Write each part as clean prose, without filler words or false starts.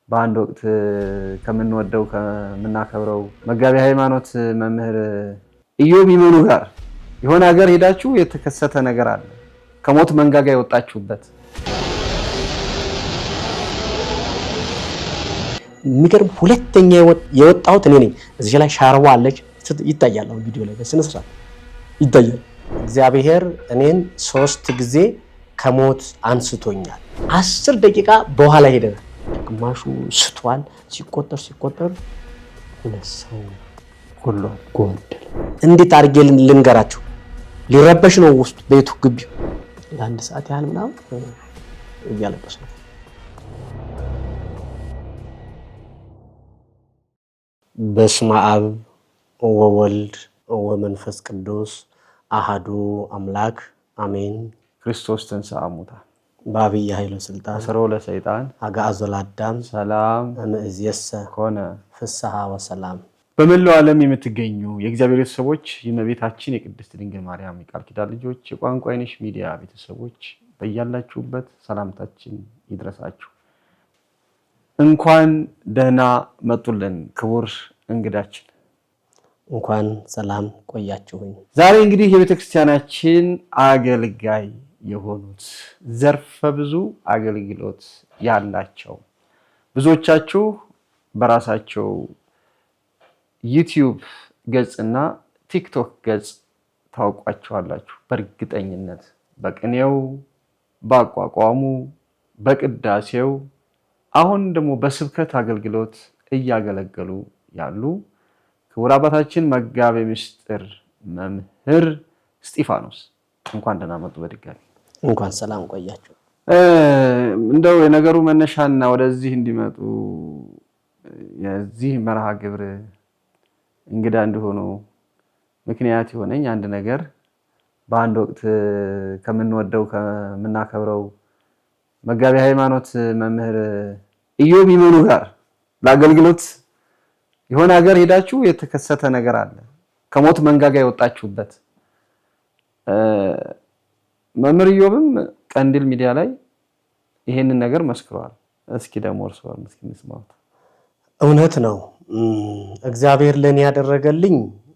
በአንድ ወቅት ከምንወደው ከምናከብረው መጋቢ ሃይማኖት መምህር ኢዮብ ይመኑ ጋር የሆነ ሀገር ሄዳችሁ የተከሰተ ነገር አለ። ከሞት መንጋጋ የወጣችሁበት የሚገርም ሁለተኛ የወጣሁት እኔ ነኝ። እዚህ ላይ ሻርዋ አለች ይታያል። ቪዲዮ ላይ በስነ ስርዓት ይታያል። እግዚአብሔር እኔን 3 ጊዜ ከሞት አንስቶኛል። 10 ደቂቃ በኋላ ሄደናል። ግማሹ ስቷል። ሲቆጠር ሁለት ሰው ጎደል። እንዴት አድርጌ ልንገራችሁ? ሊረበሽ ነው ውስጥ ቤቱ ግቢው። ለአንድ ሰዓት ያህል ምናምን እያለቀስ ነው። በስመ አብ ወወልድ ወመንፈስ ቅዱስ አሐዱ አምላክ አሜን። ክርስቶስ ተንሥአ እሙታን በዐቢይ ኃይሉ ሥልጣን አሰሮ ለሰይጣን አግዓዞ ለአዳም ሰላም እምይእዜሰ ኮነ ፍስሐ ወሰላም። በመላው ዓለም የምትገኙ የእግዚአብሔር ቤተሰቦች የእመቤታችን የቅድስት ድንግል ማርያም የቃል ኪዳን ልጆች የቋንቋ አይነሽ ሚዲያ ቤተሰቦች በያላችሁበት ሰላምታችን ይድረሳችሁ። እንኳን ደህና መጡልን ክቡር እንግዳችን። እንኳን ሰላም ቆያችሁኝ። ዛሬ እንግዲህ የቤተክርስቲያናችን አገልጋይ የሆኑት ዘርፈ ብዙ አገልግሎት ያላቸው ብዙዎቻችሁ በራሳቸው ዩቲዩብ ገጽና ቲክቶክ ገጽ ታውቋቸዋላችሁ። በእርግጠኝነት በቅኔው፣ በአቋቋሙ፣ በቅዳሴው አሁን ደግሞ በስብከት አገልግሎት እያገለገሉ ያሉ ክቡር አባታችን መጋቤ ምስጢር መምህር እስጢፋኖስ እንኳን ደህና መጡ። በድጋሚ እንኳን ሰላም ቆያችሁ። እንደው የነገሩ መነሻና ወደዚህ እንዲመጡ የዚህ መርሃ ግብር እንግዳ እንደሆኑ ምክንያት የሆነኝ አንድ ነገር በአንድ ወቅት ከምንወደው ከምናከብረው መጋቢ ሃይማኖት መምህር ኢዮብ ይመኑ ጋር ለአገልግሎት የሆነ ሀገር ሄዳችሁ የተከሰተ ነገር አለ። ከሞት መንጋጋ የወጣችሁበት መምህር ኢዮብም ቀንዲል ሚዲያ ላይ ይሄንን ነገር መስክረዋል። እስኪ ደግሞ እርስዎን እስኪ እንስማው። እውነት ነው። እግዚአብሔር ለኔ ያደረገልኝ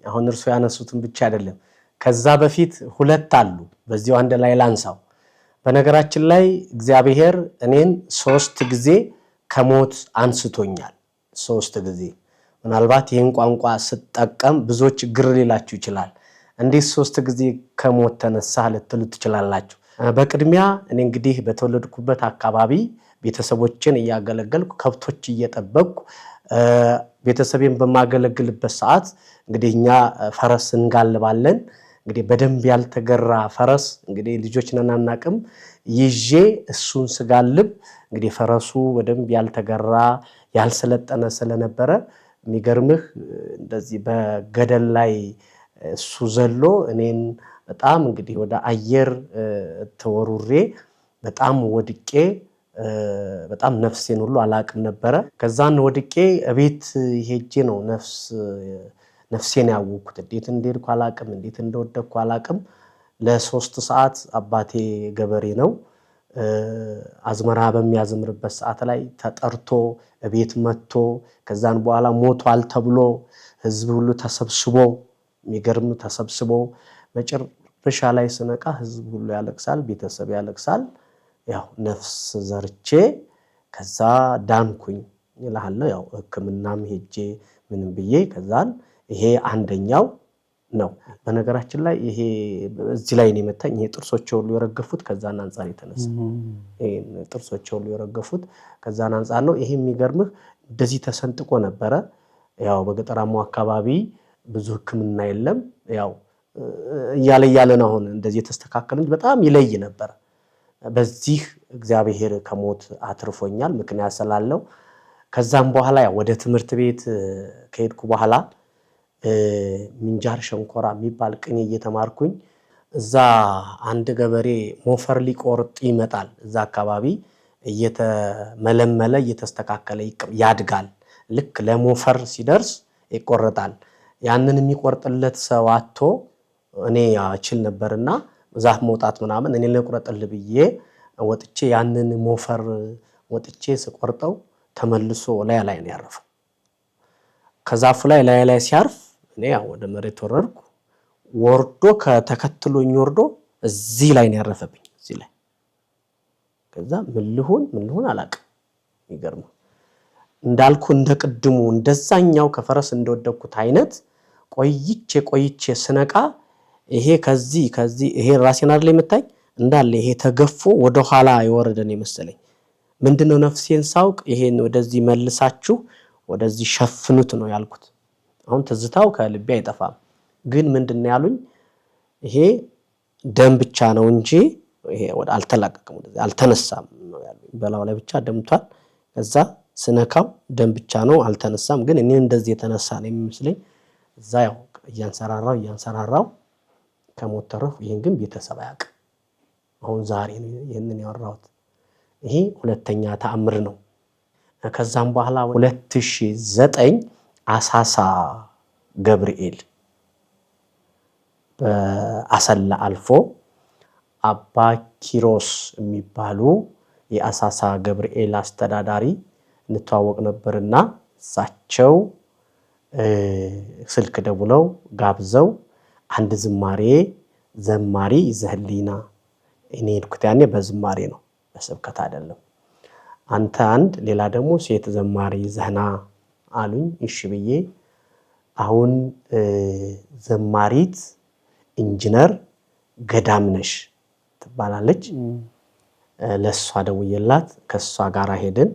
አሁን እርሱ ያነሱትን ብቻ አይደለም። ከዛ በፊት 2 አሉ። በዚያው አንድ ላይ ላንሳው። በነገራችን ላይ እግዚአብሔር እኔን 3 ጊዜ ከሞት አንስቶኛል። 3 ጊዜ። ምናልባት ይህን ቋንቋ ስጠቀም ብዙዎች ግር ሊላችሁ ይችላል። እንዴት 3 ጊዜ ከሞት ተነሳህ ልትሉ ትችላላችሁ። በቅድሚያ እኔ እንግዲህ በተወለድኩበት አካባቢ ቤተሰቦችን እያገለገልኩ ከብቶች እየጠበቅኩ ቤተሰቤን በማገለግልበት ሰዓት እንግዲህ እኛ ፈረስ እንጋልባለን። እንግዲህ በደንብ ያልተገራ ፈረስ እንግዲህ ልጆች ነን አናቅም ይዤ እሱን ስጋልብ እንግዲህ ፈረሱ በደንብ ያልተገራ ያልሰለጠነ ስለነበረ የሚገርምህ እንደዚህ በገደል ላይ እሱ ዘሎ እኔን በጣም እንግዲህ ወደ አየር ተወሩሬ በጣም ወድቄ በጣም ነፍሴን ሁሉ አላቅም ነበረ። ከዛን ወድቄ እቤት ሄጄ ነው ነፍሴን ያወቅኩት። እንዴት እንደሄድኩ አላቅም፣ እንዴት እንደወደቅኩ አላቅም። ለ3 ሰዓት አባቴ ገበሬ ነው። አዝመራ በሚያዝምርበት ሰዓት ላይ ተጠርቶ እቤት መጥቶ ከዛን በኋላ ሞቷል ተብሎ ህዝብ ሁሉ ተሰብስቦ የሚገርም ተሰብስቦ መጨረሻ ላይ ስነቃ ህዝብ ሁሉ ያለቅሳል፣ ቤተሰብ ያለቅሳል። ያው ነፍስ ዘርቼ ከዛ ዳንኩኝ ይላል። ያው ህክምናም ሄጄ ምንም ብዬ ከዛን ይሄ አንደኛው ነው። በነገራችን ላይ ይሄ እዚህ ላይ ነው የመታኝ። ይሄ ጥርሶቼ ሁሉ የረገፉት ከዛን አንፃር የተነሳ ይሄ ጥርሶቼ ሁሉ የረገፉት ከዛን አንፃር ነው። ይሄ የሚገርምህ እንደዚህ ተሰንጥቆ ነበረ። ያው በገጠራማው አካባቢ ብዙ ህክምና የለም። ያው እያለ ነው አሁን እንደዚህ የተስተካከለ እንጂ በጣም ይለይ ነበር። በዚህ እግዚአብሔር ከሞት አትርፎኛል ምክንያት ስላለው። ከዛም በኋላ ያው ወደ ትምህርት ቤት ከሄድኩ በኋላ ምንጃር ሸንኮራ የሚባል ቅኔ እየተማርኩኝ እዛ አንድ ገበሬ ሞፈር ሊቆርጥ ይመጣል። እዛ አካባቢ እየተመለመለ እየተስተካከለ ያድጋል። ልክ ለሞፈር ሲደርስ ይቆረጣል። ያንን የሚቆርጥለት ሰው አጥቶ እኔ እችል ነበርና ዛፍ መውጣት ምናምን እኔ ልቆርጥልህ ብዬ ወጥቼ ያንን ሞፈር ወጥቼ ስቆርጠው ተመልሶ ላይ ነው ያረፈው። ከዛፉ ላይ ሲያርፍ እኔ ያው ወደ መሬት ወረድኩ። ወርዶ ከተከትሎኝ ወርዶ እዚህ ላይ ነው ያረፈብኝ እዚህ ላይ። ከዛ ምን ልሁን አላውቅም። ይገርም እንዳልኩ እንደቅድሙ እንደዛኛው ከፈረስ እንደወደኩት አይነት ቆይቼ ስነቃ ይሄ ከዚህ ይሄ ራሴን አይደል የምታይ እንዳለ ይሄ ተገፎ ወደ ኋላ የወረደ ነው መሰለኝ። ምንድነው ነፍሴን ሳውቅ ይሄን ወደዚህ መልሳችሁ ወደዚህ ሸፍኑት ነው ያልኩት። አሁን ትዝታው ከልቤ አይጠፋም። ግን ምንድነው ያሉኝ ይሄ ደም ብቻ ነው እንጂ ይሄ ወደ አልተላቀቀም ወደዚህ አልተነሳም ነው ያሉኝ። በላው ላይ ብቻ ደምቷል። ከዛ ስነካው ደም ብቻ ነው አልተነሳም። ግን እኔ እንደዚህ የተነሳ ነው የሚመስለኝ። እዛ ያው እያንሰራራው ከሞት ተረፉ። ይሄን ግን ቤተሰብ አያውቅም። አሁን ዛሬ ነው ይሄንን ያወራሁት። ይሄ ሁለተኛ ተአምር ነው። ከዛም በኋላ 2009 አሳሳ ገብርኤል በአሰላ አልፎ አባ ኪሮስ የሚባሉ የአሳሳ ገብርኤል አስተዳዳሪ እንተዋወቅ ነበርና እሳቸው ስልክ ደውለው ጋብዘው አንድ ዘማሪ ይዘህልኝና እኔ ሄድኩት። ያኔ በዝማሬ ነው በስብከት አይደለም። አንተ አንድ ሌላ ደግሞ ሴት ዘማሪ ይዘህና አሉኝ። እሺ ብዬ አሁን ዘማሪት ኢንጂነር ገዳምነሽ ትባላለች። ለሷ ደውዬላት ከሷ ጋር ሄድን።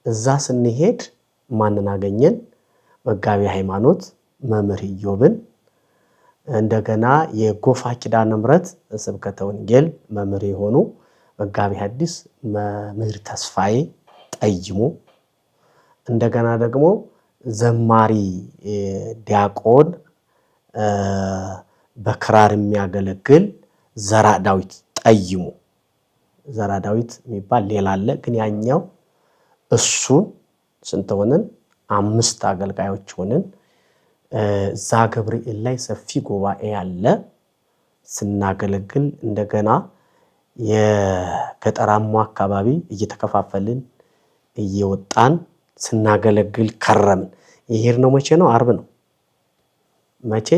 እዛ ስንሄድ ማንን አገኘን? መጋቢ ሃይማኖት መምህር ኢዮብን፣ እንደገና የጎፋ ኪዳነ ምሕረት ስብከተ ወንጌል መምህር የሆኑ መጋቢ ሐዲስ መምህር ተስፋዬ ጠይሙ፣ እንደገና ደግሞ ዘማሪ ዲያቆን በክራር የሚያገለግል ዘራ ዳዊት ጠይሙ። ዘራ ዳዊት የሚባል ሌላ አለ። ግን ያኛው እሱን ስንት ሆነን 5 አገልጋዮች ሆነን እዛ ገብርኤል ላይ ሰፊ ጉባኤ አለ ስናገለግል፣ እንደገና የገጠራማ አካባቢ እየተከፋፈልን እየወጣን ስናገለግል ከረምን። የሄድነው መቼ ነው? አርብ ነው። መቼ?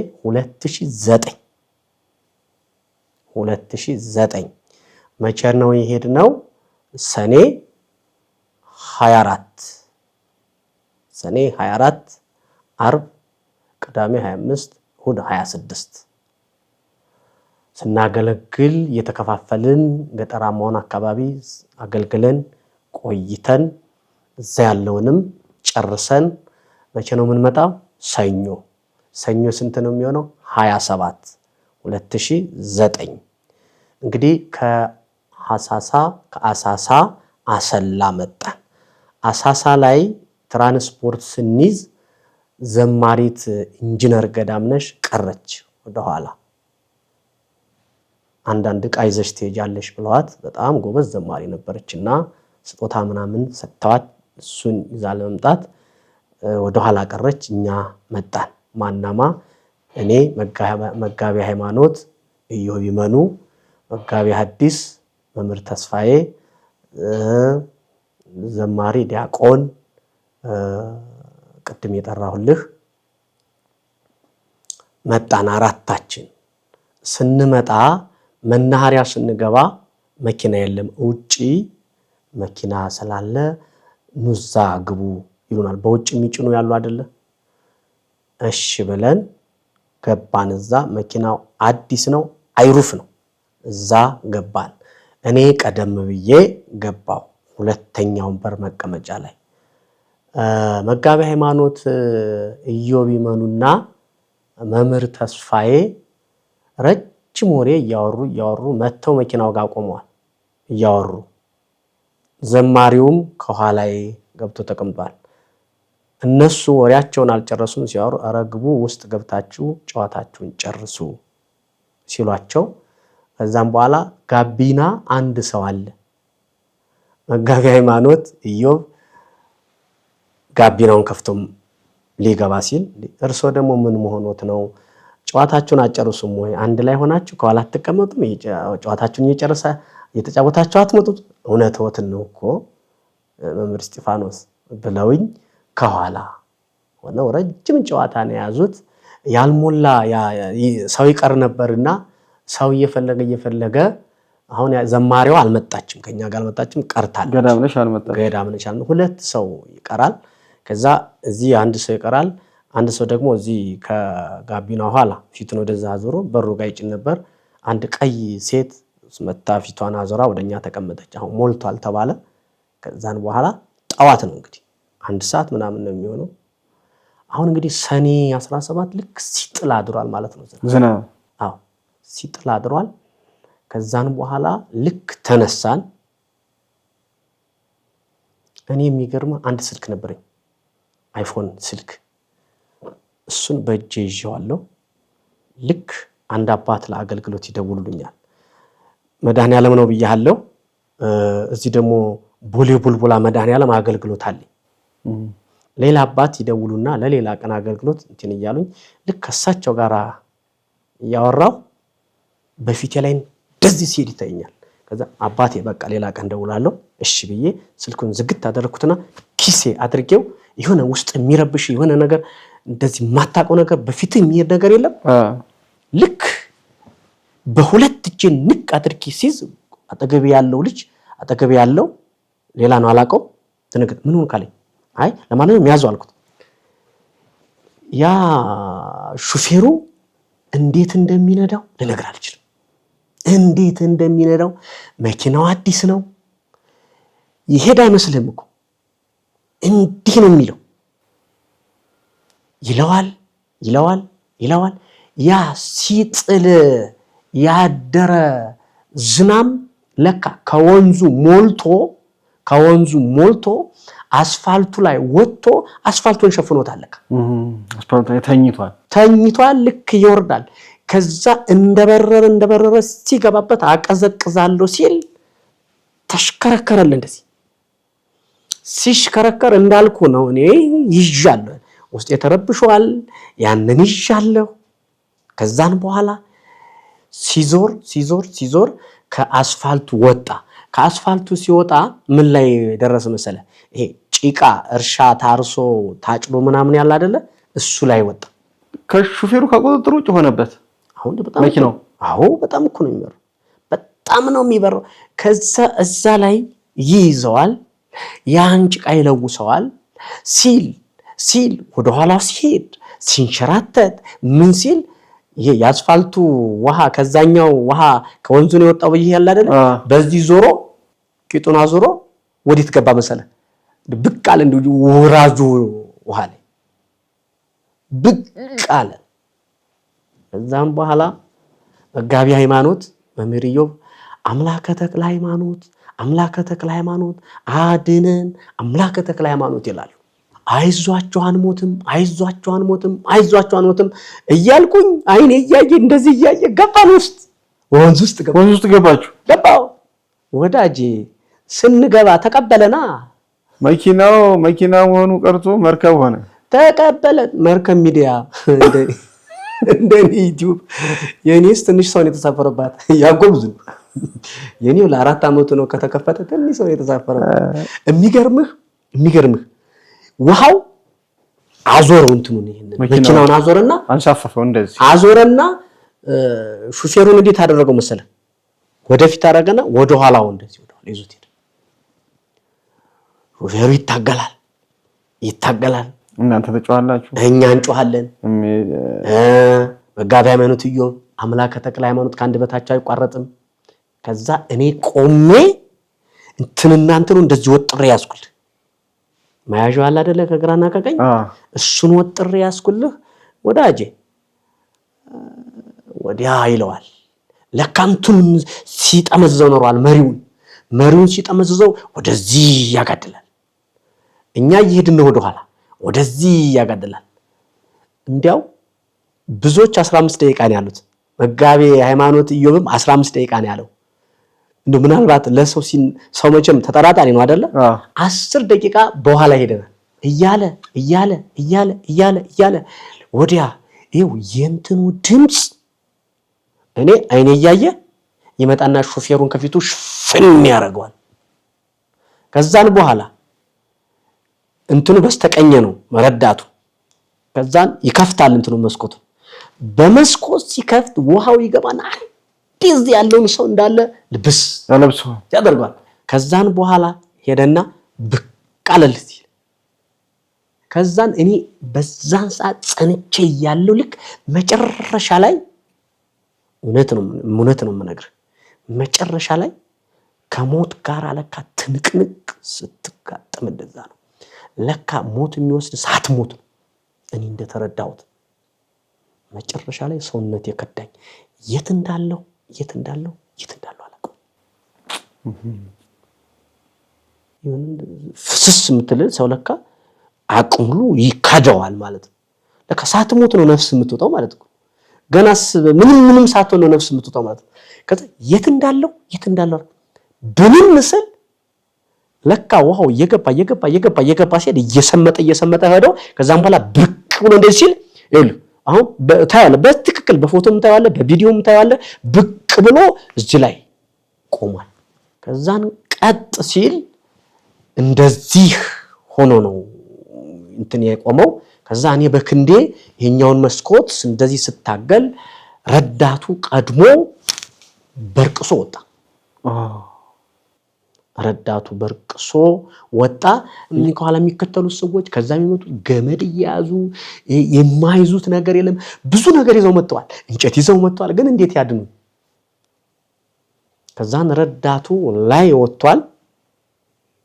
2009 መቼ ነው የሄድነው? ሰኔ 24 አርብ፣ ቅዳሜ 25፣ እሑድ 26 ስናገለግል የተከፋፈልን ገጠራማውን አካባቢ አገልግለን ቆይተን እዛ ያለውንም ጨርሰን መቼ ነው የምንመጣው? ሰኞ ስንት ነው የሚሆነው? 27 2009 እንግዲህ ከአሳሳ አሰላ መጣን። አሳሳ ላይ ትራንስፖርት ስንይዝ ዘማሪት ኢንጂነር ገዳምነሽ ቀረች ወደኋላ። አንዳንድ ዕቃ ይዘሽ ትሄጃለሽ ብለዋት፣ በጣም ጎበዝ ዘማሪ ነበረችና ስጦታ ምናምን ሰጥተዋት እሱን ይዛ ለመምጣት ወደኋላ ቀረች። እኛ መጣን። ማናማ እኔ መጋቢ ሃይማኖት ኢዮብ ይመኑ፣ መጋቢ ሐዲስ መምህር ተስፋዬ፣ ዘማሪ ዲያቆን ቅድም የጠራሁልህ መጣን። 4ታችን ስንመጣ መናኸሪያ ስንገባ መኪና የለም። ውጪ መኪና ስላለ ኑዛ ግቡ ይሉናል። በውጭ የሚጭኑ ያሉ አይደለ? እሺ ብለን ገባን። እዛ መኪናው አዲስ ነው፣ አይሩፍ ነው። እዛ ገባን። እኔ ቀደም ብዬ ገባው 2ኛውን በር መቀመጫ ላይ። መጋቢ ሃይማኖት ኢዮብ ይመኑና መምህር ተስፋዬ ረጅም ወሬ እያወሩ መተው መኪናው ጋር ቆመዋል እያወሩ። ዘማሪውም ከኋላዬ ገብቶ ተቀምጧል። እነሱ ወሬያቸውን አልጨረሱም። ሲያወሩ ኧረ ግቡ ውስጥ ገብታችሁ ጨዋታችሁን ጨርሱ ሲሏቸው፣ ከዛም በኋላ ጋቢና አንድ ሰው አለ። መጋቢ ሃይማኖት ኢዮብ ጋቢናውን ከፍቶም ሊገባ ሲል፣ እርሶ ደግሞ ምን መሆኖት ነው? ጨዋታችሁን አጨርሱም ወይ? አንድ ላይ ሆናችሁ ከኋላ አትቀመጡም? ጨዋታችሁን እየተጫወታችሁ አትመጡት? እውነትዎትን ነው እኮ መምህር እስጢፋኖስ ብለውኝ ከኋላ ሆነው ረጅም ጨዋታ ነው ያዙት። ያልሞላ ሰው ይቀር ነበርና ሰው እየፈለገ አሁን ዘማሪው አልመጣችም፣ ከኛ ጋር አልመጣችም፣ ቀርታለች። ገዳምነሽ አልመጣች። ሁለት ሰው ይቀራል። ከዛ እዚህ አንድ ሰው ይቀራል። አንድ ሰው ደግሞ እዚህ ከጋቢና ኋላ ፊቱን ወደዛ አዞሮ በሩ ጋር ይጭን ነበር። አንድ ቀይ ሴት መታ ፊቷን አዞራ ወደኛ ተቀመጠች። አሁን ሞልቷል ተባለ። ከዛን በኋላ ጠዋት ነው እንግዲህ 1 ሰዓት ምናምን ነው የሚሆነው። አሁን እንግዲህ ሰኔ 17 ልክ ሲጥል አድሯል ማለት ነው ዝናብ። አዎ ሲጥል አድሯል። ከዛን በኋላ ልክ ተነሳን። እኔ የሚገርም አንድ ስልክ ነበረኝ፣ አይፎን ስልክ። እሱን በእጄ ይዤዋለሁ። ልክ አንድ አባት ለአገልግሎት ይደውሉልኛል። መድኃኔዓለም ነው ብያለሁ። እዚህ ደግሞ ቦሌ ቡልቡላ መድኃኔዓለም አገልግሎት አለኝ። ሌላ አባት ይደውሉና ለሌላ ቀን አገልግሎት እንትን እያሉኝ ልክ ከሳቸው ጋር እያወራው በፊቴ ላይ እንደዚህ ሲሄድ ይታየኛል። ከዛ አባቴ በቃ ሌላ ቀን ደውላለሁ እሺ ብዬ ስልኩን ዝግት አደረኩትና ኪሴ አድርጌው የሆነ ውስጥ የሚረብሽ የሆነ ነገር እንደዚህ ማታቀው ነገር በፊት የሚሄድ ነገር የለም። ልክ በሁለት እጄ ንቅ አድርጌ ሲይዝ አጠገቤ ያለው ልጅ አጠገቤ ያለው ሌላ ነው አላቀው ተነገር ምን ሆነ ካለኝ አይ ለማንኛውም ያዙ አልኩት። ያ ሹፌሩ እንዴት እንደሚነዳው ልነግር አልችልም። እንዴት እንደሚነዳው መኪናው አዲስ ነው፣ ይሄድ አይመስልም እኮ እንዲህ ነው የሚለው። ይለዋል። ያ ሲጥል ያደረ ዝናም ለካ ከወንዙ ሞልቶ አስፋልቱ ላይ ወጥቶ አስፋልቱን ሸፍኖታል። ለካ አስፋልቱ ላይ ተኝቷል። ልክ ይወርዳል። ከዛ እንደበረረ ሲገባበት አቀዘቅዛለሁ ሲል ተሽከረከረል። እንደዚህ ሲሽከረከር እንዳልኩ ነው። እኔ ይዣለሁ፣ ውስጥ የተረብሸዋል። ያንን ይዣለሁ። ከዛን በኋላ ሲዞር ከአስፋልቱ ወጣ። ከአስፋልቱ ሲወጣ ምን ላይ ደረሰ መሰለ? ይሄ ጭቃ እርሻ ታርሶ ታጭዶ ምናምን ያለ አይደለ? እሱ ላይ ወጣ። ከሹፌሩ ከቁጥጥር ውጭ ሆነበት። አሁን በጣም መኪናው በጣም እኮ ነው የሚበረው፣ በጣም ነው የሚበረው። ከዛ እዛ ላይ ይይዘዋል፣ ያን ጭቃ ይለውሰዋል። ሲል ወደኋላ ሲሄድ ሲንሸራተት ምን ሲል ይሄ የአስፋልቱ ውሃ ከዛኛው ውሃ ከወንዙ ነው የወጣው ብዬ ያለ አይደል? በዚህ ዞሮ ቂጡን አዞሮ ወዴት ገባ መሰለ? ብቅ አለ እንዴ ወራጁ ውሃ ላይ ብቅ አለ። ከዛም በኋላ መጋቢ ሃይማኖት መምህር ኢዮብ አምላከ ተክለ ሃይማኖት አድነን አምላከ ተክለ ሃይማኖት ይላሉ። አይዟችሁ አንሞትም እያልኩኝ አይኔ እያየ እንደዚህ እያየ ገባን ውስጥ ወንዝ ውስጥ ገባችሁ። ገባው ወዳጄ። ስንገባ ተቀበለና መኪና መሆኑ ቀርቶ መርከብ ሆነ። ተቀበለን። መርከብ ሚዲያ እንደኔ ዩቲዩብ የኔስ ትንሽ ሰው ነው የተሳፈረባት። ያጎብዙ የኔው ለ4 ዓመቱ ነው ከተከፈተ ትንሽ ሰው የተሳፈረባት። የሚገርምህ ውሃው አዞረው እንትኑን ይሄንን መኪናውን አዞረና አንሳፈፈው። እንደዚህ አዞረና ሹፌሩን እንዴት አደረገው መሰለ? ወደፊት አደረገና ወደ ኋላው እንደዚህ ወደ ኋላ ይዞት ሄደ። ሹፌሩ ይታገላል። እናንተ ተጫዋላችሁ፣ እኛ እንጮሃለን። መጋቢ ሃይማኖት ኢዮብ አምላከ ተክለ ሃይማኖት ከአንድ በታች አይቋረጥም። ከዛ እኔ ቆሜ እንትኑ እንደዚህ ወጥሬ ያዝኩል። ማያዣው አለ አይደለ? ከግራና ከቀኝ እሱን ወጥሬ ያዝኩልህ ወዳጄ። ወዲያ ይለዋል። ለካንቱን ሲጠመዘው ኖሯል። መሪውን ሲጠመዘው ወደዚህ ያጋድላል። እኛ እየሄድን ነው ወደኋላ፣ ወደዚህ ያጋድላል። እንዲያው ብዙዎች 15 ደቂቃ ነው ያሉት። መጋቢ ሃይማኖት ኢዮብም 15 ደቂቃ ነው ያለው። እንደው ምናልባት ለሰው ሰው መቼም ተጠራጣሪ ነው አይደለ? 10 ደቂቃ በኋላ ሄደናል እያለ ወዲያ ይኸው የእንትኑ ድምፅ እኔ አይኔ እያየ ይመጣና ሾፌሩን ከፊቱ ሽፍን ያደርገዋል። ከዛን በኋላ እንትኑ በስተቀኝ ነው ረዳቱ። ከዛን ይከፍታል እንትኑ መስኮቱ። በመስኮት ሲከፍት ውሃው ይገባና አንዲዝ ያለውን ሰው እንዳለ ልብስ ያደርጋል። ከዛን በኋላ ሄደና ብቅ አለል ሲል ከዛን እኔ በዛን ሰዓት ጸንቼ ያለው ልክ መጨረሻ ላይ እውነት ነው የምነግርህ መጨረሻ ላይ ከሞት ጋር ለካ ትንቅንቅ ስትጋጠም እንደዛ ነው። ለካ ሞት የሚወስድ ሳትሞት ነው። እኔ እንደተረዳሁት መጨረሻ ላይ ሰውነት የከዳኝ የት እንዳለው አላውቅም። ፍስስ የምትል ሰው ለካ አቅሙሉ ይካደዋል ማለት ነው። ለካ ሳትሞት ነው ነፍስ የምትወጣው ማለት ነው። ገናስ ምንም ሳትሆን ነው ነፍስ የምትወጣው ማለት ነው። ከዛ የት እንዳለው በምን ምስል ለካ ውሃው እየገባ ሲሄድ እየሰመጠ ሄዶ ከዛም በኋላ ብቅ ብሎ እንደዚህ ሲል ይኸውልህ አሁን ታያለህ፣ በትክክል በፎቶም ታያለህ፣ በቪዲዮም ታያለህ። ብቅ ብሎ እዚህ ላይ ቆሟል። ከዛን ቀጥ ሲል እንደዚህ ሆኖ ነው እንትን የቆመው። ከዛ እኔ በክንዴ ይሄኛውን መስኮት እንደዚህ ስታገል ረዳቱ ቀድሞ በርቅሶ ወጣ። ረዳቱ በርቅሶ ወጣ። እኔ ከኋላ የሚከተሉት ሰዎች ከዛ የሚመጡት ገመድ እየያዙ የማይዙት ነገር የለም። ብዙ ነገር ይዘው መጥተዋል። እንጨት ይዘው መጥተዋል። ግን እንዴት ያድኑ? ከዛን ረዳቱ ላይ ወጥቷል።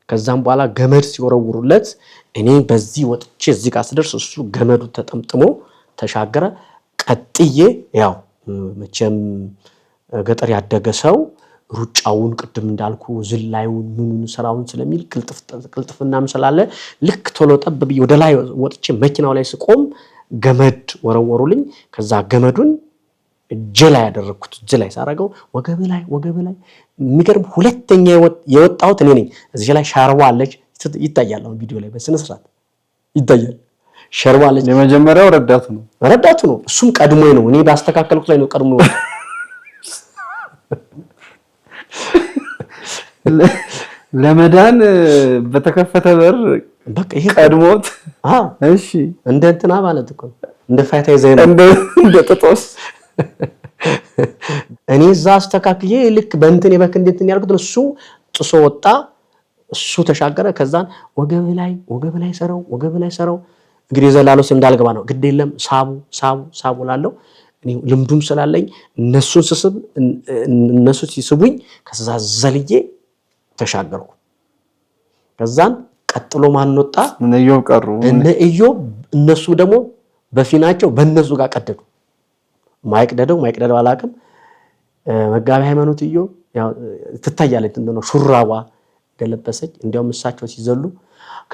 ከዛም በኋላ ገመድ ሲወረውሩለት እኔ በዚህ ወጥቼ እዚህ ጋር ስደርስ እሱ ገመዱ ተጠምጥሞ ተሻገረ። ቀጥዬ ያው መቼም ገጠር ያደገ ሰው ሩጫውን ቅድም እንዳልኩ ዝላዩን ምኑን ስራውን ስለሚል ቅልጥፍናም ስላለ ልክ ቶሎ ጠብ ብዬ ወደ ላይ ወጥቼ መኪናው ላይ ስቆም ገመድ ወረወሩልኝ። ከዛ ገመዱን እጄ ላይ ያደረኩት እጄ ላይ ሳረገው ወገብ ላይ የሚገርም ሁለተኛ የወጣሁት እኔ ነኝ። እዚህ ላይ ሻርባ አለች ይታያል። አሁን ቪዲዮ ላይ በስነ ስርዓት ይታያል። ሻርባ አለች። የመጀመሪያው ረዳቱ ነው። እሱም ቀድሞኝ ነው። እኔ ባስተካከልኩት ላይ ነው ቀድሞ ለመዳን በተከፈተ በር በቃ ይሄ ቀድሞት እሺ እንደ እንትና ማለት እኮ እንደ ፋይታ ይዘህ እንደ ጥጦስ እኔ እዛ አስተካክዬ ልክ በእንትን የበክ እንትን ያልኩት እሱ ጥሶ ወጣ። እሱ ተሻገረ። ከዛን ወገብ ላይ ሰረው እንግዲህ ዘላለው እንዳልገባ ነው። ግድ የለም ሳቡ ላለው እኔ ልምዱም ስላለኝ እነሱ ሲስቡኝ ከዛ ዘልዬ ተሻገርኩ። ከዛን ቀጥሎ ማን ወጣ? እነ ኢዮብ እነሱ ደግሞ በፊናቸው በእነሱ ጋር ቀደዱ። ማይቅደደው አላውቅም። መጋቢ ሃይማኖት ኢዮብ ያው ትታያለች እንደው ሹራባ እንደለበሰች እንዲያውም እሳቸው ሲዘሉ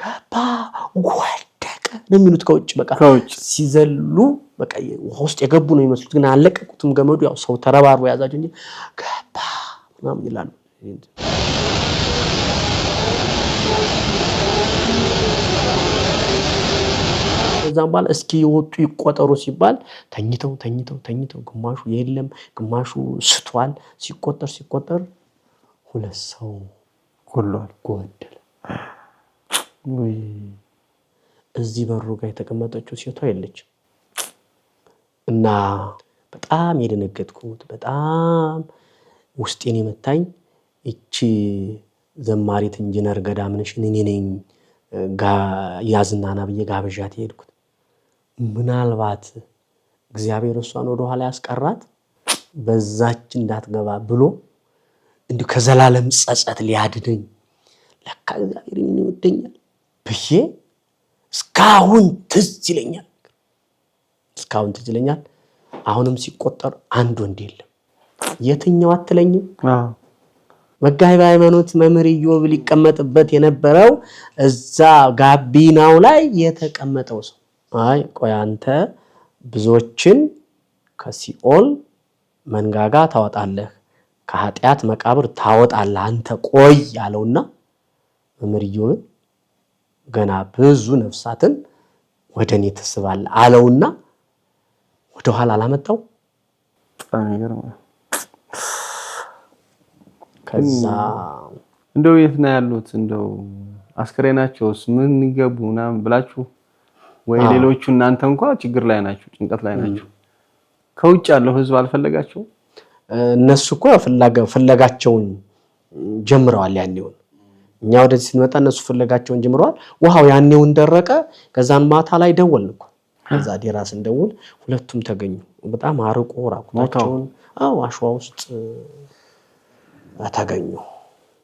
ገባ ወደቀ ነው የሚሉት ከውጭ በቃ ሲዘሉ በቃ ውሃ ውስጥ የገቡ ነው የሚመስሉት። ግን አለቀቁትም ገመዱ ያው ሰው ተረባርቦ ያዛቸው እንጂ ገባ ምናምን ይላሉ። ከዛም በኋላ እስኪ ወጡ ይቆጠሩ ሲባል ተኝተው ግማሹ የለም ግማሹ ስቷል። ሲቆጠር 2 ሰው ጎደለ። እዚህ በሩ ጋር የተቀመጠችው ሴቷ የለችም። እና በጣም የደነገጥኩት በጣም ውስጤን የመታኝ እቺ ዘማሪት ኢንጂነር ገዳምነሽ እኔ ነኝ ያዝናና ብዬ ጋብዣት ሄድኩት። ምናልባት እግዚአብሔር እሷን ወደ ኋላ ያስቀራት በዛች እንዳትገባ ብሎ እንዲሁ ከዘላለም ጸጸት ሊያድነኝ ለካ እግዚአብሔር ይወደኛል ብዬ እስካሁን ትዝ ይለኛል። አሁንም ሲቆጠር አንድ ወንድ የለም። የትኛው አትለኝም? መጋቢ ሃይማኖት መምህር ኢዮብ ሊቀመጥበት የነበረው እዛ ጋቢናው ላይ የተቀመጠው ሰው አይ ቆይ አንተ ብዙዎችን ከሲኦል መንጋጋ ታወጣለህ፣ ከኃጢአት መቃብር ታወጣለህ አንተ ቆይ ያለውና መምህር ኢዮብን ገና ብዙ ነፍሳትን ወደኔ ትስባለህ አለውና ወደ ኋላ አላመጣው። ከዛ እንደው የት ነው ያሉት? እንደው አስከሬናቸውስ ምን ይገቡ ምናምን ብላችሁ ወይ ሌሎቹ እናንተ እንኳን ችግር ላይ ናችሁ ጭንቀት ላይ ናችሁ ከውጭ ያለው ህዝብ አልፈለጋቸው እነሱ እኮ ፍለጋቸውን ጀምረዋል ያኔው እኛ ወደዚህ ስንመጣ እነሱ ፍለጋቸውን ጀምረዋል ውሃው ያኔው እንደረቀ ከዛን ማታ ላይ ደወልንኩ ከዛ ዲራስ እንደውል ሁለቱም ተገኙ በጣም አርቆ ራቁታቸውን አሸዋ ውስጥ ተገኙ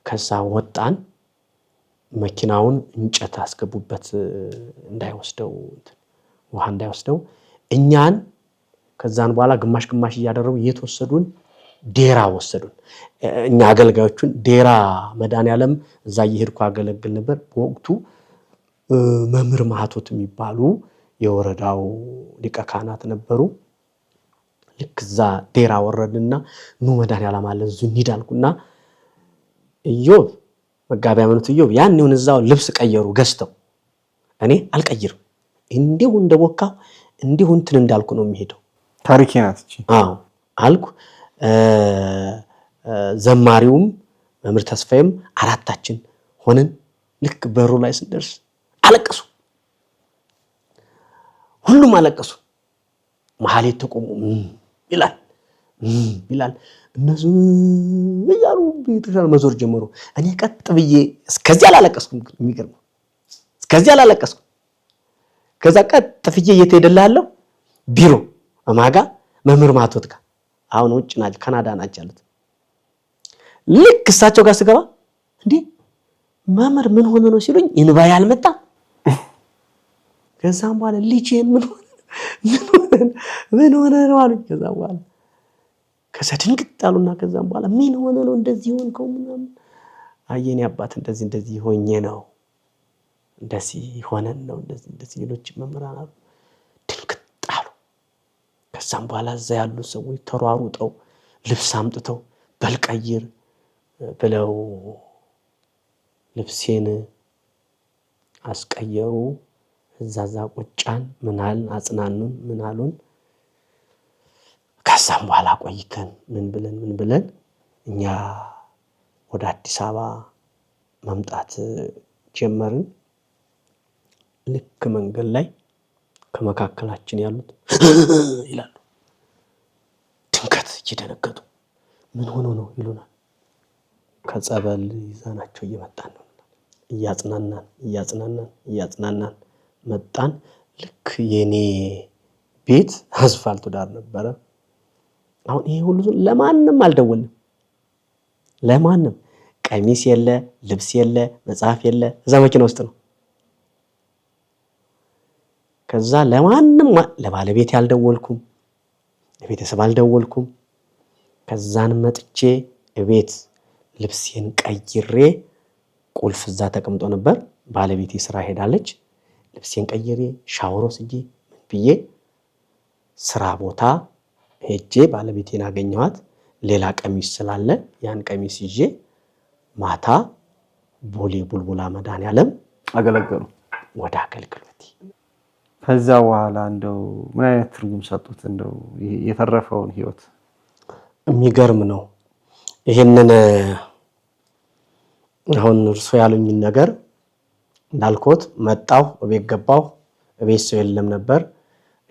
ከዛ ወጣን መኪናውን እንጨት አስገቡበት እንዳይወስደው ውሃ እንዳይወስደው እኛን ከዛን በኋላ ግማሽ እያደረጉ እየተወሰዱን ዴራ ወሰዱን እኛ አገልጋዮቹን ዴራ መድኃኔዓለም እዛ እየሄድኩ አገለግል ነበር በወቅቱ መምህር ማህቶት የሚባሉ የወረዳው ሊቀ ካህናት ነበሩ ልክ እዛ ዴራ ወረድንና ኑ መድኃኔዓለም አለ እዙ እንሂዳልኩና ኢዮብ መጋቢ አመኑት ኢዮብ ያንውን እዛው ልብስ ቀየሩ ገዝተው እኔ አልቀይርም እንዲሁ እንደቦካው እንዲሁ እንትን እንዳልኩ ነው የሚሄደው ታሪኬ ናት እቺ አልኩ ዘማሪውም መምህር ተስፋዬም አራታችን ሆነን ልክ በሩ ላይ ስንደርስ አለቀሱ ሁሉም አለቀሱ መሐሌት ተቆሙ ይላል እነሱ ይያሉ ቤተክርስቲያን መዞር ጀመሩ እኔ ቀጥ ብዬ እስከዚህ አላለቀስኩም የሚገርም እስከዚህ አላለቀስኩም ከዛ ቀጥ ብዬ እየተሄደላለሁ ቢሮ አማጋ መምህር ማቶት ጋር አሁን ውጭ ናቸው ካናዳ ናቸው ያሉት ልክ እሳቸው ጋር ስገባ እንዴ መምህር ምን ሆነ ነው ሲሉኝ እንባይ አልመጣ ከዛም በኋላ ልጄን ምን ሆነ ነው አሉኝ ከዛም በኋላ ከሰድንግጣሉና ከዛም በኋላ ምን ሆነ ነው እንደዚህ ሆንከው ምናምን አየኔ አባት እንደዚህ ሆኜ ነው እንደዚህ ሆነን ነው እንደዚህ ሌሎች መምህራን አሉ ድንግጣሉ ከዛም በኋላ እዛ ያሉ ሰዎች ተሯሩጠው ልብስ አምጥተው በልቀይር ብለው ልብሴን አስቀየሩ እዛዛ ቁጫን ምናል አጽናኑን ምናሉን ከዛም በኋላ ቆይተን ምን ብለን እኛ ወደ አዲስ አበባ መምጣት ጀመርን ልክ መንገድ ላይ ከመካከላችን ያሉት ይላሉ ድንገት እየደነገጡ ምን ሆኖ ነው ይሉናል ከጸበል ይዛናቸው እየመጣን ነው እያጽናናን መጣን ልክ የኔ ቤት አስፋልቱ ዳር ነበረ አሁን ይሄ ሁሉ ለማንም አልደወልንም ለማንም ቀሚስ የለ ልብስ የለ መጽሐፍ የለ እዛ መኪና ውስጥ ነው ከዛ ለማንም ለባለቤት ያልደወልኩም ለቤተሰብ አልደወልኩም ከዛን መጥቼ እቤት ልብሴን ቀይሬ ቁልፍ እዛ ተቀምጦ ነበር ባለቤቴ ስራ ሄዳለች ልብሴን ቀይሬ ሻወር ወስጄ ብዬ ስራ ቦታ ሄጄ ባለቤቴን አገኘኋት ሌላ ቀሚስ ስላለ ያን ቀሚስ ይዤ ማታ ቦሌ ቡልቡላ መድኃኔዓለም አገለገሉ ወደ አገልግሎት ከዛ በኋላ እንደው ምን አይነት ትርጉም ሰጡት እንደው የተረፈውን ህይወት የሚገርም ነው ይሄንን አሁን እርሱ ያሉኝ ነገር እንዳልኩት መጣው እቤት ገባው እቤት ሰው የለም ነበር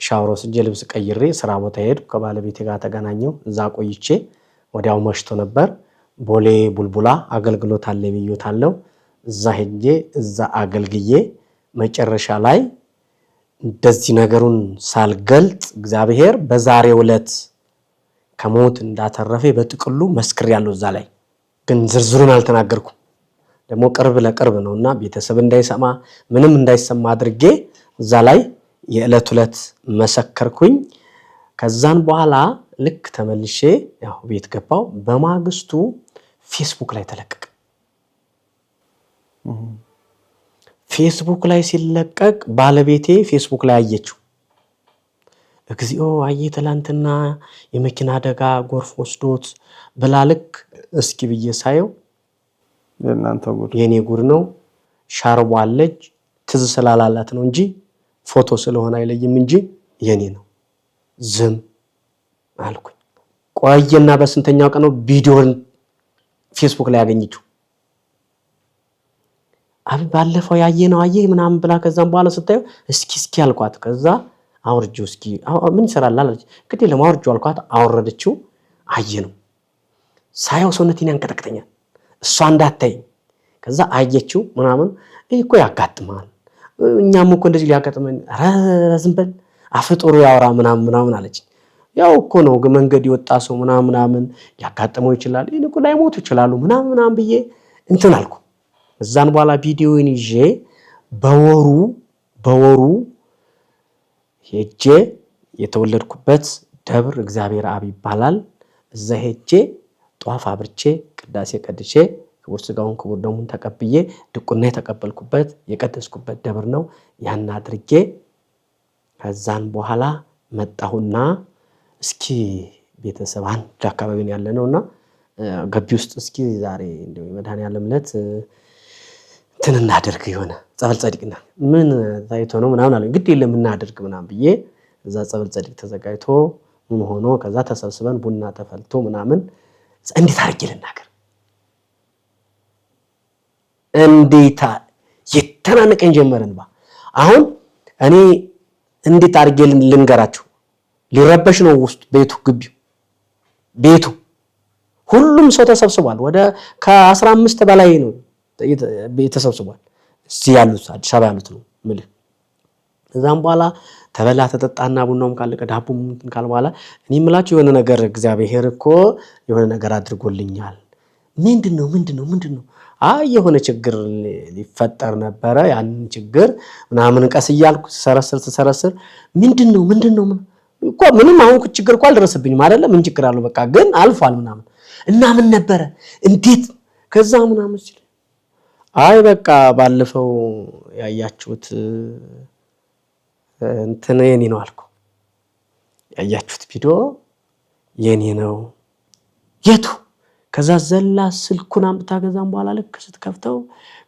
ሻወር ወስጄ ልብስ ቀይሬ ስራ ቦታ ሄድኩ ከባለቤቴ ጋር ተገናኘው እዛ ቆይቼ ወዲያው መሽቶ ነበር ቦሌ ቡልቡላ አገልግሎት አለ ብዬታለሁ እዛ ሄጄ እዛ አገልግዬ መጨረሻ ላይ እንደዚህ ነገሩን ሳልገልጥ እግዚአብሔር በዛሬው ዕለት ከሞት እንዳተረፈ በጥቅሉ መስክሬያለሁ እዛ ላይ ግን ዝርዝሩን አልተናገርኩም ደግሞ ቅርብ ለቅርብ ነውና ቤተሰብ እንዳይሰማ ምንም እንዳይሰማ አድርጌ እዛ ላይ የዕለት ዕለት መሰከርኩኝ ከዛን በኋላ ልክ ተመልሼ ያው ቤት ገባው በማግስቱ ፌስቡክ ላይ ተለቀቀ ፌስቡክ ላይ ሲለቀቅ ባለቤቴ ፌስቡክ ላይ አየችው እግዚኦ አየ ትላንትና የመኪና አደጋ ጎርፍ ወስዶት በላልክ እስኪ ብዬ ሳየው የኔ ጉድ ነው ሻርቧ አለች ትዝ ስላላላት ነው እንጂ ፎቶ ስለሆነ አይለይም እንጂ የኔ ነው ዝም አልኩኝ ቆየና በስንተኛው ቀን ነው ቪዲዮን ፌስቡክ ላይ ያገኘችው ባለፈው ያየነው አየህ ምናምን ብላ ከዛም በኋላ ስታዩ እስኪ አልኳት። ከዛ አውርጂው እስኪ ምን ይሰራል አለች። እንግዲህ ለማውርጂው አልኳት። አወረደችው። አየነው። ሳየው ሰውነቴን ያንቀጠቅጠኛል። እሷ እንዳታይ ከዛ አየችው ምናምን እኮ ያጋጥማል፣ እኛም እኮ እንደዚህ ሊያጋጥመን ዝም በል አፍጥሩ ያወራ ምናምን አለች። ያው እኮ ነው መንገድ የወጣ ሰው ምናምን ሊያጋጥመው ይችላል፣ ይሄን እኮ ላይሞቱ ይችላሉ ምናምን ብዬ እንትን አልኩ። እዛን በኋላ ቪዲዮውን ይዤ በወሩ ሄጄ የተወለድኩበት ደብር እግዚአብሔር አብ ይባላል። እዛ ሄጄ ጧፍ አብርቼ ቅዳሴ ቀድሼ ክቡር ሥጋውን ክቡር ደሙን ተቀብዬ ድቁና የተቀበልኩበት የቀደስኩበት ደብር ነው። ያን አድርጌ ከዛን በኋላ መጣሁና እስኪ ቤተሰብ አንድ አካባቢ ነው ያለነውና ገቢ ውስጥ እስኪ ዛሬ እንደው መድኃኔዓለም ዕለት እንትን እናደርግ የሆነ ጸበል ጸዲቅና ምን ታይቶ ነው ምናምን አለ። ግድ የለም እናደርግ ምናምን ብዬ እዛ ጸበል ጸዲቅ ተዘጋጅቶ ምን ሆኖ ከዛ ተሰብስበን ቡና ተፈልቶ ምናምን እንዴት አድርጌ ልናገር እንዴት የተናነቀኝ ጀመረን። አሁን እኔ እንዴት አድርጌ ልንገራችሁ? ሊረበሽ ነው ውስጥ ቤቱ ሁሉም ሰው ተሰብስቧል። ወደ ከ15 በላይ ነው ተሰብስቧል። እዚህ ያሉት አዲስ አበባ ያሉት ነው ምልህ። እዛም በኋላ ተበላ ተጠጣና ቡናውም ካለቀ ዳቦም ካለ በኋላ እኔ የምላችሁ የሆነ ነገር እግዚአብሔር እኮ የሆነ ነገር አድርጎልኛል። ምንድነው? አይ የሆነ ችግር ሊፈጠር ነበረ። ያን ችግር ምናምን ቀስ እያልኩ ሰረስር ምንድነው እኮ ምንም አሁን ችግር እኮ አልደረሰብኝም አይደለም። ምን ችግር አለው? በቃ ግን አልፏል ምናምን እና ምን ነበረ እንዴት ከዛ ምናምን ሲል አይ በቃ ባለፈው ያያችሁት እንትን የኔ ነው አልኩ። ያያችሁት ቪዲዮ የኔ ነው። የቱ? ከዛ ዘላ ስልኩን አምጥታ ከዛም በኋላ ልክ ስትከፍተው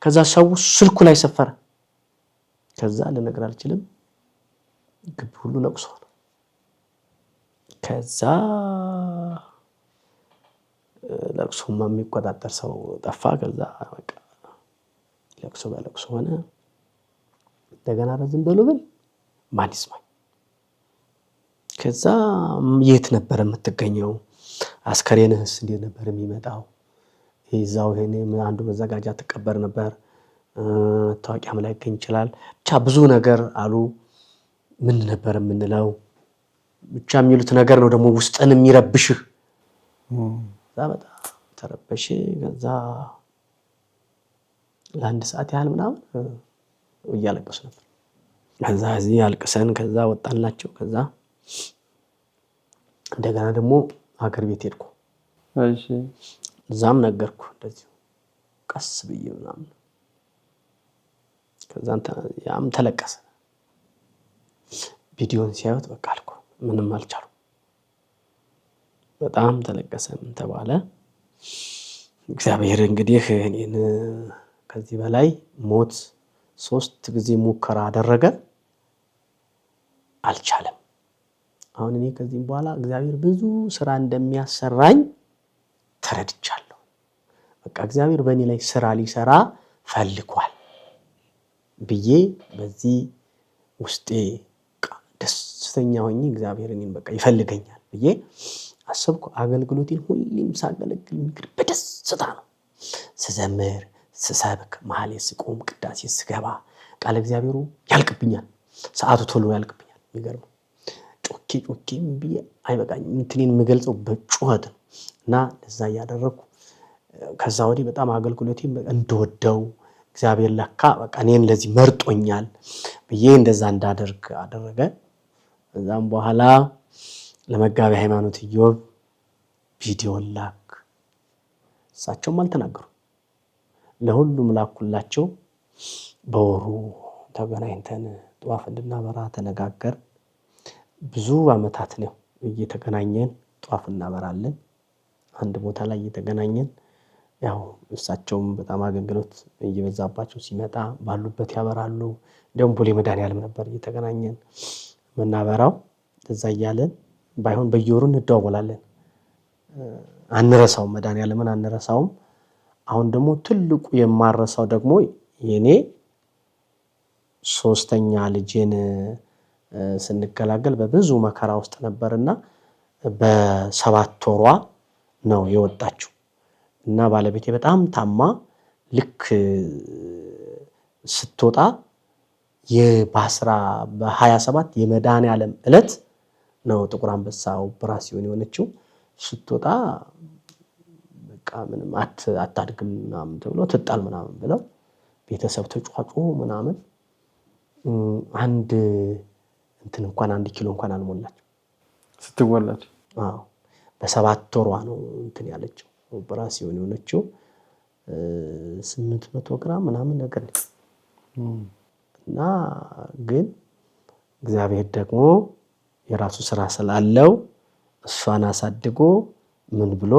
ከዛ ሰው ስልኩ ላይ ሰፈረ። ከዛ ልነግር አልችልም። ግቢ ሁሉ ለቅሶ ነው። ከዛ ለቅሶማ የሚቆጣጠር ሰው ጠፋ። ከዛ በቃ ለቅሶ በለቅሶ ሆነ። እንደገና ረዝም በሉ ብል ማን ይስማኝ? ከዛ የት ነበር የምትገኘው? አስከሬንህስ እንዴት ነበር የሚመጣው? ይዛው አንዱ መዘጋጃ ተቀበር ነበር። መታወቂያም ላይ ይገኝ ይችላል። ብቻ ብዙ ነገር አሉ። ምን ነበር የምንለው? ብቻ የሚሉት ነገር ነው ደግሞ ውስጥን የሚረብሽህ። ከዛ በጣም ተረበሽ። ከዛ ለአንድ ሰዓት ያህል ምናምን እያለቀሱ ነበር። ከዛ እዚህ አልቅሰን ከዛ ወጣላቸው። ከዛ እንደገና ደግሞ ሀገር ቤት ሄድኩ። እሺ እዛም ነገርኩ እንደዚህ ቀስ ብዬ ምናምን። ከዛ ያም ተለቀሰ። ቪዲዮን ሲያዩት በቃ አልኩ ምንም አልቻሉ። በጣም ተለቀሰ። ምን ተባለ? እግዚአብሔር እንግዲህ እኔን ከዚህ በላይ ሞት 3 ጊዜ ሙከራ አደረገ፣ አልቻለም። አሁን እኔ ከዚህም በኋላ እግዚአብሔር ብዙ ስራ እንደሚያሰራኝ ተረድቻለሁ። በቃ እግዚአብሔር በእኔ ላይ ስራ ሊሰራ ፈልጓል ብዬ በዚህ ውስጤ ደስተኛ ሆኜ እግዚአብሔር እኔን በቃ ይፈልገኛል ብዬ አሰብኩ። አገልግሎቴን ሁሌም ሳገለግል ምክር በደስታ ነው። ስዘምር፣ ስሰብክ፣ መሐሌት ስቆም፣ ቅዳሴ ስገባ ቃል እግዚአብሔሩ ያልቅብኛል። ሰዓቱ ቶሎ ያልቅብኛል። የሚገርመው ጮኬም ብዬ አይበቃኝም። እንትኔን የምገልጸው በጩኸት ነው እና እዛ እያደረግኩ ከዛ ወዲህ በጣም አገልግሎቴን እንደወደው እግዚአብሔር ለካ በቃ እኔን ለዚህ መርጦኛል ብዬ እንደዛ እንዳደርግ አደረገ። ከዛም በኋላ ለመጋቢ ሃይማኖት ኢዮብ ቪዲዮ ላክ። እሳቸውም አልተናገሩም። ለሁሉም ላኩላቸው። በወሩ ተገናኝተን ጧፍ እንድናበራ ተነጋገር። ብዙ አመታት ነው እየተገናኘን ጧፍ እናበራለን። አንድ ቦታ ላይ እየተገናኘን ያው እሳቸውም በጣም አገልግሎት እየበዛባቸው ሲመጣ ባሉበት ያበራሉ። እንደውም ቦሌ መድኃኔዓለም ነበር እየተገናኘን መናበራው። እዛ እያለን ባይሆን በየወሩ እንደዋወላለን። አንረሳውም፣ መድኃኔዓለምን አንረሳውም። አሁን ደግሞ ትልቁ የማረሳው ደግሞ የኔ ሶስተኛ ልጄን ስንገላገል በብዙ መከራ ውስጥ ነበርና በ7 ወሯ ነው የወጣችው እና ባለቤቴ በጣም ታማ ልክ ስትወጣ በ27 የመድኃኔዓለም ዕለት ነው ጥቁር አንበሳ ኦፕራሲዮን የሆነችው። ስትወጣ በቃ ምንም አታድግም ምናምን ተብሎ ትጣል ምናምን ብለው ቤተሰብ ተጫጫ ምናምን አንድ እንኳን 1 ኪሎ እንኳን አልሞላች ስትወለድ። አዎ በ7 ወሯ ነው ያለችው ኦፕራሲዮን የሆነችው 800 ግራም ምናምን ነገር እና ግን እግዚአብሔር ደግሞ የራሱ ስራ ስላለው እሷን አሳድጎ ምን ብሎ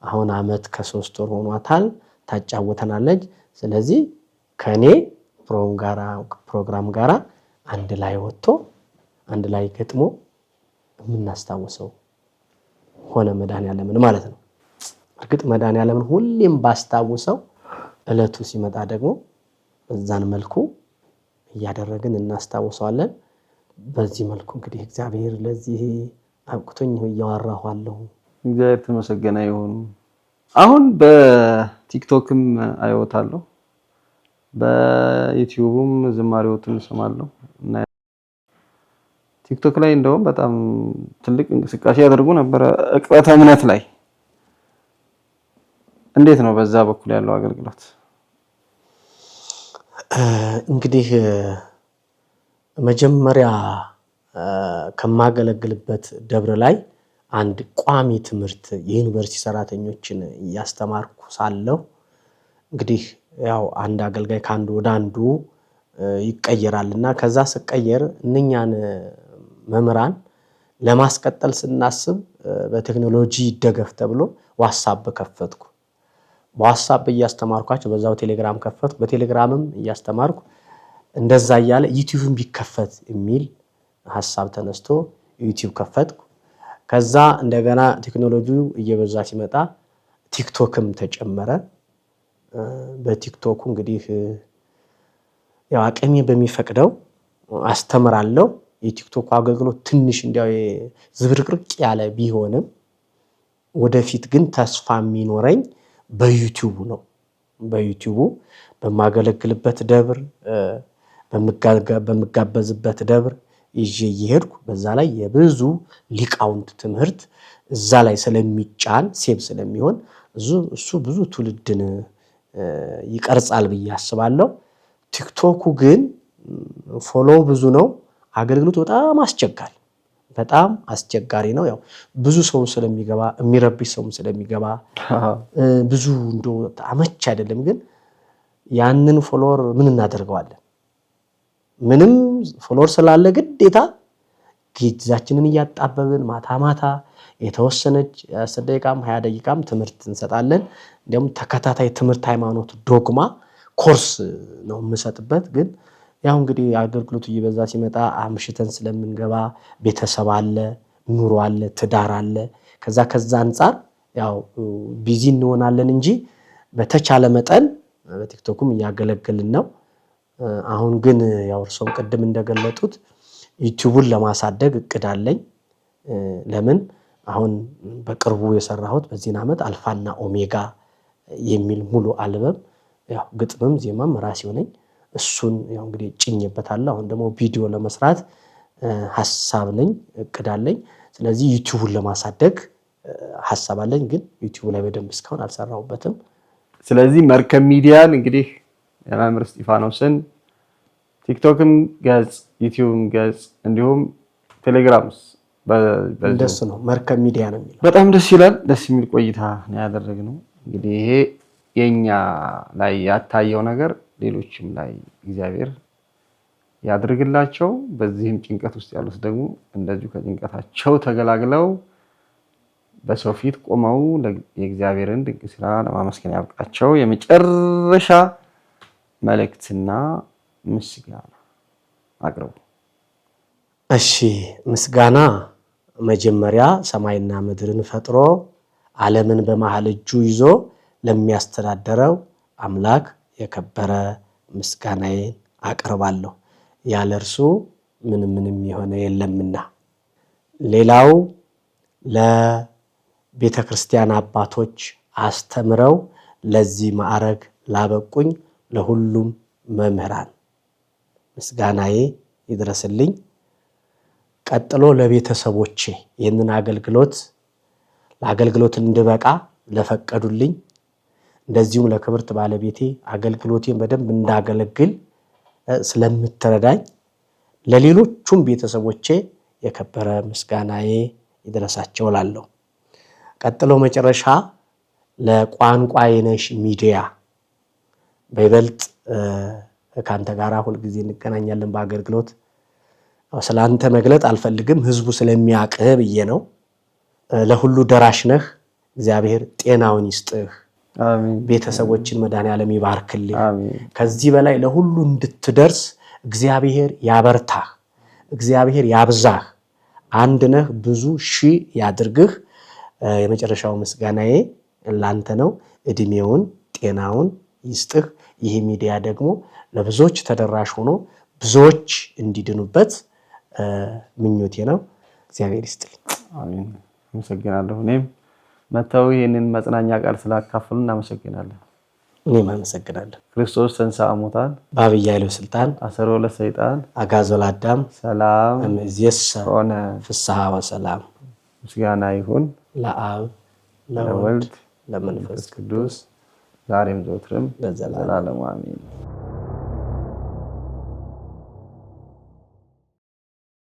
አሁን አመት ከ3 ወር ሆኗታል። ታጫወተናለች። ስለዚህ ከኔ ፕሮግራም ጋራ አንድ ላይ ወጥቶ አንድ ላይ ገጥሞ የምናስታውሰው ሆነ መድኃኔዓለምን ማለት ነው። እርግጥ መድኃኔዓለምን ሁሌም ባስታውሰው እለቱ ሲመጣ ደግሞ በዛን መልኩ እያደረግን እናስታውሰዋለን። በዚህ መልኩ እንግዲህ እግዚአብሔር ለዚህ አብቅቶኝ እያወራኋለሁ። እግዚአብሔር ተመሰገነ ይሁን። አሁን በቲክቶክም አይወታለሁ በዩቲዩብም ዝማሬዎትን እሰማለሁ እና ቲክቶክ ላይ እንደውም በጣም ትልቅ እንቅስቃሴ ያደርጉ ነበር ዕቅበተ እምነት ላይ። እንዴት ነው በዛ በኩል ያለው አገልግሎት? እንግዲህ መጀመሪያ ከማገለግልበት ደብር ላይ አንድ ቋሚ ትምህርት የዩኒቨርሲቲ ሰራተኞችን እያስተማርኩ ሳለሁ እንግዲህ ያው አንድ አገልጋይ ከአንዱ ወደ አንዱ ይቀየራልና ከዛ ስቀየር እነኛን መምህራን ለማስቀጠል ስናስብ በቴክኖሎጂ ይደገፍ ተብሎ ዋትስአፕ ከፈትኩ። በዋትስአፕ እያስተማርኳቸው በዛው ቴሌግራም ከፈትኩ። በቴሌግራምም እያስተማርኩ እንደዛ እያለ ዩቲዩብም ቢከፈት የሚል ሐሳብ ተነስቶ ዩቲዩብ ከፈትኩ። ከዛ እንደገና ቴክኖሎጂው እየበዛ ሲመጣ ቲክቶክም ተጨመረ። በቲክቶኩ እንግዲህ ያው አቅሜ በሚፈቅደው አስተምራለሁ። የቲክቶክ አገልግሎት ትንሽ እንዲያው ዝብርቅርቅ ያለ ቢሆንም ወደፊት ግን ተስፋ የሚኖረኝ በዩቲዩብ ነው። በዩቲዩብ በማገለግልበት ደብር በምጋበዝበት ደብር ይዤ እየሄድኩ በዛ ላይ የብዙ ሊቃውንት ትምህርት እዛ ላይ ስለሚጫን ሴብ ስለሚሆን እሱ ብዙ ትውልድን ይቀርጻል ብዬ አስባለሁ። ቲክቶኩ ግን ፎሎ ብዙ ነው። አገልግሎት በጣም አስቸጋሪ ነው። ያው ብዙ ሰው ስለሚገባ የሚረብሽ ሰው ስለሚገባ ብዙ እንደው አመች አይደለም። ግን ያንን ፎሎወር ምን እናደርገዋለን? ምንም ፎሎወር ስላለ ግዴታ ጊዜያችንን እያጣበብን ማታ የተወሰነች 10 ደቂቃም 20 ደቂቃም ትምህርት እንሰጣለን። እንደውም ተከታታይ ትምህርት ሃይማኖት ዶግማ ኮርስ ነው የምሰጥበት። ግን ያው እንግዲህ አገልግሎቱ እየበዛ ሲመጣ አምሽተን ስለምንገባ ቤተሰብ አለ፣ ኑሮ አለ፣ ትዳር አለ። ከዛ አንፃር ያው ቢዚ እንሆናለን እንጂ በተቻለ መጠን በቲክቶክም እያገለገልን ነው። አሁን ግን ያው እርሶም ቅድም እንደገለጡት ዩቲዩብን ለማሳደግ እቅድ አለኝ። ለምን አሁን በቅርቡ የሰራሁት በዚህን ዓመት አልፋና ኦሜጋ የሚል ሙሉ አልበም ያው ግጥምም ዜማም ራሴው ነኝ። እሱን ያው እንግዲህ ጭኝበታለሁ። አሁን ደግሞ ቪዲዮ ለመስራት ሐሳብ ነኝ፣ እቅድ አለኝ። ስለዚህ ዩቲዩብን ለማሳደግ ሐሳብ አለኝ። ግን ዩቲዩብ ላይ በደንብ እስካሁን አልሰራሁበትም። ስለዚህ መርከብ ሚዲያን እንግዲህ የመምህር እስጢፋኖስን ቲክቶክም ገጽ፣ ዩቲዩብም ገጽ እንዲሁም ቴሌግራምስ እንደሱ ነው፣ መርከብ ሚዲያ ነው የሚለው። በጣም ደስ ይላል። ደስ የሚል ቆይታ ነው ያደረግነው። እንግዲህ ይሄ የኛ ላይ ያታየው ነገር ሌሎችም ላይ እግዚአብሔር ያድርግላቸው። በዚህም ጭንቀት ውስጥ ያሉት ደግሞ እንደዚሁ ከጭንቀታቸው ተገላግለው በሰው ፊት ቆመው የእግዚአብሔርን ድንቅ ስራ ለማመስገን ያብቃቸው። የመጨረሻ መልእክትና ምስጋና አቅርቡ። እሺ፣ ምስጋና መጀመሪያ ሰማይና ምድርን ፈጥሮ ዓለምን በመሃል እጁ ይዞ ለሚያስተዳደረው አምላክ የከበረ ምስጋናዬን አቀርባለሁ። ያለ እርሱ ምንም የሆነ የለምና። ሌላው ለቤተ ክርስቲያን አባቶች አስተምረው ለዚህ ማዕረግ ላበቁኝ ለሁሉም መምህራን ምስጋናዬ ይድረስልኝ። ቀጥሎ ለቤተሰቦቼ ይህንን ለአገልግሎት እንድበቃ ለፈቀዱልኝ፣ እንደዚሁም ለክብርት ባለቤቴ አገልግሎቴን በደንብ እንዳገለግል ስለምትረዳኝ ለሌሎቹም ቤተሰቦቼ የከበረ ምስጋናዬ ይድረሳቸው እላለሁ። ቀጥሎ መጨረሻ ለቋንቋይነሽ ሚዲያ በይበልጥ ከአንተ ጋር ሁልጊዜ እንገናኛለን በአገልግሎት። ስለአንተ መግለጥ አልፈልግም፣ ህዝቡ ስለሚያውቅህ ብዬ ነው። ለሁሉ ደራሽ ነህ። እግዚአብሔር ጤናውን ይስጥህ። ቤተሰቦችን መድኃኔዓለም ይባርክልህ። ከዚህ በላይ ለሁሉ እንድትደርስ እግዚአብሔር ያበርታህ፣ እግዚአብሔር ያብዛህ። አንድ ነህ ብዙ ሺህ ያድርግህ። የመጨረሻው ምስጋናዬ ላንተ ነው። እድሜውን ጤናውን ይስጥህ። ይህ ሚዲያ ደግሞ ለብዙዎች ተደራሽ ሆኖ ብዙዎች እንዲድኑበት ምኞቴ ነው። እግዚአብሔር ይስጥልኝ። አሜን። አመሰግናለሁ። እኔም መተው ይህንን መጽናኛ ቃል ስላካፈሉ እናመሰግናለን። እኔም አመሰግናለሁ። ክርስቶስ ተንሥአ እሙታን በዐቢይ ኃይል ወሥልጣን አሰሮ ለሰይጣን አግዓዞ ለአዳም ሰላም እምይእዜሰ ሆነ። ፍስሐ ወሰላም። ምስጋና ይሁን ለአብ ለወልድ ለመንፈስ ቅዱስ ዛሬም ዘወትርም ለዘላለሙ አሜን።